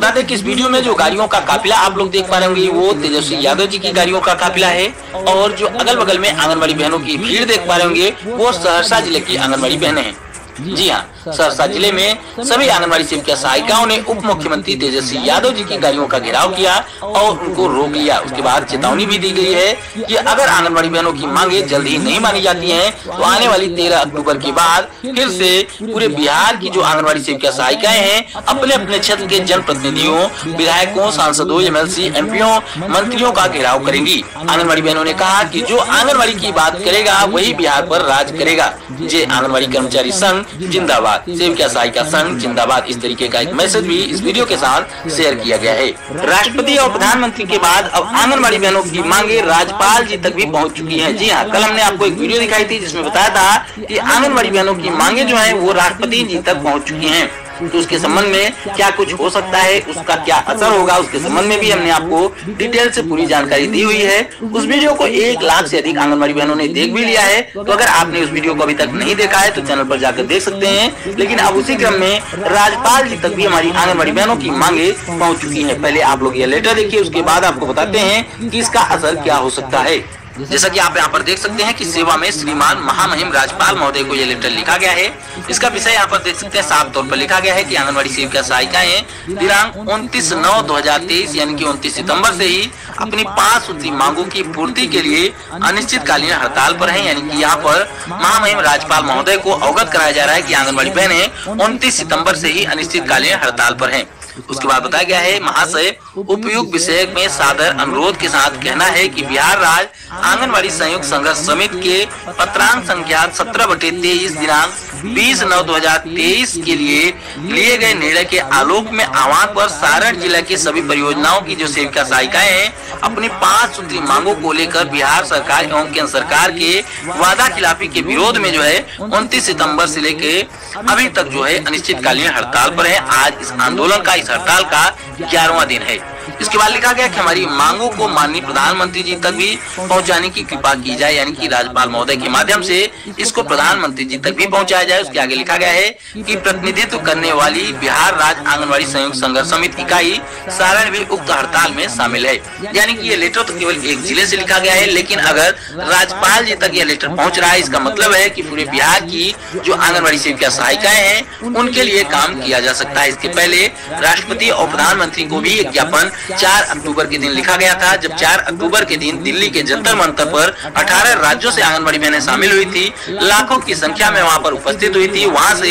बता दें कि इस वीडियो में जो गाड़ियों का काफिला आप लोग देख पा रहे होंगे वो तेजस्वी यादव जी की गाड़ियों का काफिला है, और जो अगल बगल में आंगनबाड़ी बहनों की भीड़ देख पा रहे होंगे वो सहरसा जिले की आंगनबाड़ी बहनें हैं। जी हाँ, सहरसा जिले में सभी आंगनबाड़ी सेविका सहायिकाओं ने उप मुख्यमंत्री तेजस्वी यादव जी की गाड़ियों का घेराव किया और उनको रोक लिया। उसके बाद चेतावनी भी दी गई है कि अगर आंगनबाड़ी बहनों की मांगे जल्द ही नहीं मानी जाती हैं तो आने वाली 13 अक्टूबर के बाद फिर से पूरे बिहार की जो आंगनबाड़ी सेविका सहायिकाएं हैं अपने अपने क्षेत्र के जनप्रतिनिधियों, विधायकों, सांसदों, MLC, MPओ, मंत्रियों का घेराव करेंगी। आंगनबाड़ी बहनों ने कहा कि जो आंगनबाड़ी की बात करेगा वही बिहार पर राज करेगा। जे आंगनबाड़ी कर्मचारी संघ जिंदाबाद, सेविका सहायिका संघ जिंदाबाद, इस तरीके का एक मैसेज भी इस वीडियो के साथ शेयर किया गया है। राष्ट्रपति और प्रधानमंत्री के बाद अब आंगनबाड़ी बहनों की मांगे राज्यपाल जी तक भी पहुंच चुकी हैं। जी हाँ, कल हमने आपको एक वीडियो दिखाई थी जिसमें बताया था कि आंगनबाड़ी बहनों की मांगे जो है वो राष्ट्रपति जी तक पहुँच चुकी है। तो उसके संबंध में क्या कुछ हो सकता है, उसका क्या असर होगा, उसके संबंध में भी हमने आपको डिटेल से पूरी जानकारी दी हुई है। उस वीडियो को 1 लाख से अधिक आंगनबाड़ी बहनों ने देख भी लिया है। तो अगर आपने उस वीडियो को अभी तक नहीं देखा है तो चैनल पर जाकर देख सकते हैं। लेकिन अब उसी क्रम में राज्यपाल जी तक भी हमारी आंगनबाड़ी बहनों की मांगे पहुंच चुकी है। पहले आप लोग ये लेटर देखिए, उसके बाद आपको बताते हैं कि इसका असर क्या हो सकता है। जैसा कि आप यहाँ पर देख सकते हैं कि सेवा में श्रीमान महामहिम राज्यपाल महोदय को यह लेटर लिखा गया है। इसका विषय यहाँ पर देख सकते हैं, साफ तौर पर लिखा गया है कि आंगनबाड़ी सेविका सहायिकाएं दिनांक 29/9/2023 यानी कि 29 सितंबर से ही अपनी 5 सूत्री मांगों की पूर्ति के लिए अनिश्चितकालीन हड़ताल पर हैं। यानी कि यहाँ पर महामहिम राज्यपाल महोदय को अवगत कराया जा रहा है कि आंगनबाड़ी बहनें 29 सितंबर से ही अनिश्चितकालीन हड़ताल पर हैं। उसके बाद बताया गया है, महाशय उपयुक्त विषय में सादर अनुरोध के साथ कहना है कि बिहार राज्य आंगनबाड़ी संयुक्त संघर्ष समिति के पत्रांक संख्या 17/23 दिनांक 20/9/2023 के लिए गए निर्णय के आलोक में आह्वान पर सारण जिला के सभी परियोजनाओं की जो सेविका सहायिकाएं हैं अपनी 5 सूत्री मांगों को लेकर बिहार सरकार एवं केंद्र सरकार के वादा खिलाफी के विरोध में जो है 29 सितंबर से लेके अभी तक जो है अनिश्चितकालीन हड़ताल पर है। आज इस आंदोलन का, इस हड़ताल का 11वां दिन है। इसके बाद लिखा गया कि हमारी मांगों को माननीय प्रधानमंत्री जी तक भी पहुंचाने की कृपा की जाए, यानी कि राज्यपाल महोदय के माध्यम से इसको प्रधानमंत्री जी तक भी पहुंचाया जाए। उसके आगे लिखा गया है कि प्रतिनिधित्व करने वाली बिहार राज्य आंगनबाड़ी संयुक्त संघर्ष समिति इकाई सारण भी उक्त हड़ताल में शामिल है। यानी कि ये लेटर तो केवल एक जिले से लिखा गया है, लेकिन अगर राज्यपाल जी तक ये लेटर पहुँच रहा है इसका मतलब है कि पूरे बिहार की जो आंगनबाड़ी सेविका सहायिकाएं हैं उनके लिए काम किया जा सकता है। इसके पहले राष्ट्रपति और प्रधानमंत्री को भी एक ज्ञापन 4 अक्टूबर के दिन लिखा गया था। जब 4 अक्टूबर के दिन दिल्ली के जंतर मंतर पर 18 राज्यों से आंगनबाड़ी बहनें शामिल हुई थी, लाखों की संख्या में वहां पर उपस्थित हुई थी। वहां से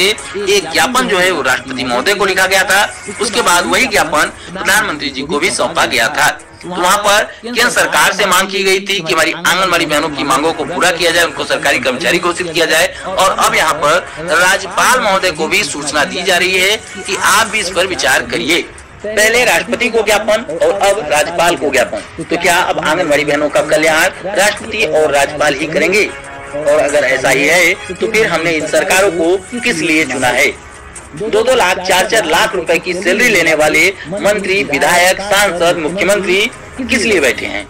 एक ज्ञापन जो है वो राष्ट्रपति महोदय को लिखा गया था। उसके बाद वही ज्ञापन प्रधानमंत्री जी को भी सौंपा गया था। तो वहाँ पर केंद्र सरकार से मांग की गई थी कि हमारी आंगनबाड़ी बहनों की मांगों को पूरा किया जाए, उनको सरकारी कर्मचारी घोषित किया जाए। और अब यहाँ पर राज्यपाल महोदय को भी सूचना दी जा रही है कि आप भी इस पर विचार करिए। पहले राष्ट्रपति को ज्ञापन और अब राज्यपाल को ज्ञापन। तो क्या अब आंगनबाड़ी बहनों का कल्याण राष्ट्रपति और राज्यपाल ही करेंगे? और अगर ऐसा ही है तो फिर हमने इन सरकारों को किस लिए चुना है? 2-2 लाख 4-4 लाख रुपए की सैलरी लेने वाले मंत्री, विधायक, सांसद, मुख्यमंत्री किस लिए बैठे हैं?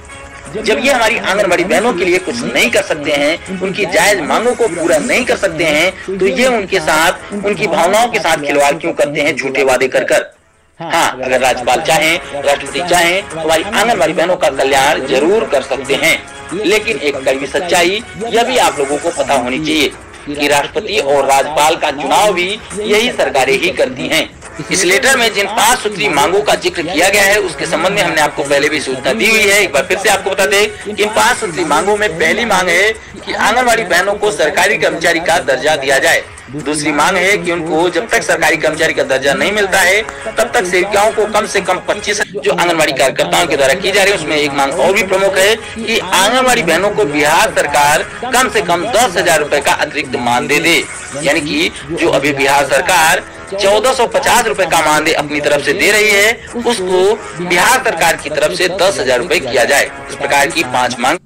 जब ये हमारी आंगनबाड़ी बहनों के लिए कुछ नहीं कर सकते हैं, उनकी जायज मांगों को पूरा नहीं कर सकते हैं, तो ये उनके साथ, उनकी भावनाओं के साथ खिलवाड़ क्यों करते हैं, झूठे वादे कर कर? हाँ, अगर राज्यपाल चाहें, राष्ट्रपति चाहें तो हमारी आंगनबाड़ी बहनों का कल्याण जरूर कर सकते हैं। लेकिन एक कड़वी सच्चाई यह भी आप लोगों को पता होनी चाहिए कि राष्ट्रपति और राज्यपाल का चुनाव भी यही सरकारें ही करती हैं। इस लेटर में जिन 5 सूत्री मांगों का जिक्र किया गया है उसके संबंध में हमने आपको पहले भी सूचना दी हुई है। एक बार फिर से आपको बता दें कि इन 5 सूत्री मांगों में पहली मांग है कि आंगनबाड़ी बहनों को सरकारी कर्मचारी का दर्जा दिया जाए। दूसरी मांग है कि उनको जब तक सरकारी कर्मचारी का दर्जा नहीं मिलता है तब तक सेविकाओं को कम से कम 25 जो आंगनबाड़ी कार्यकर्ताओं के द्वारा की जा रही है उसमें एक मांग और भी प्रमुख है कि आंगनबाड़ी बहनों को बिहार सरकार कम से कम 10,000 रुपए का अतिरिक्त मानदेय दे। यानी कि जो अभी बिहार सरकार 1450 रुपए का मानदेय अपनी तरफ से दे रही है उसको बिहार सरकार की तरफ से 10,000 रुपए किया जाए। इस प्रकार की 5 मांग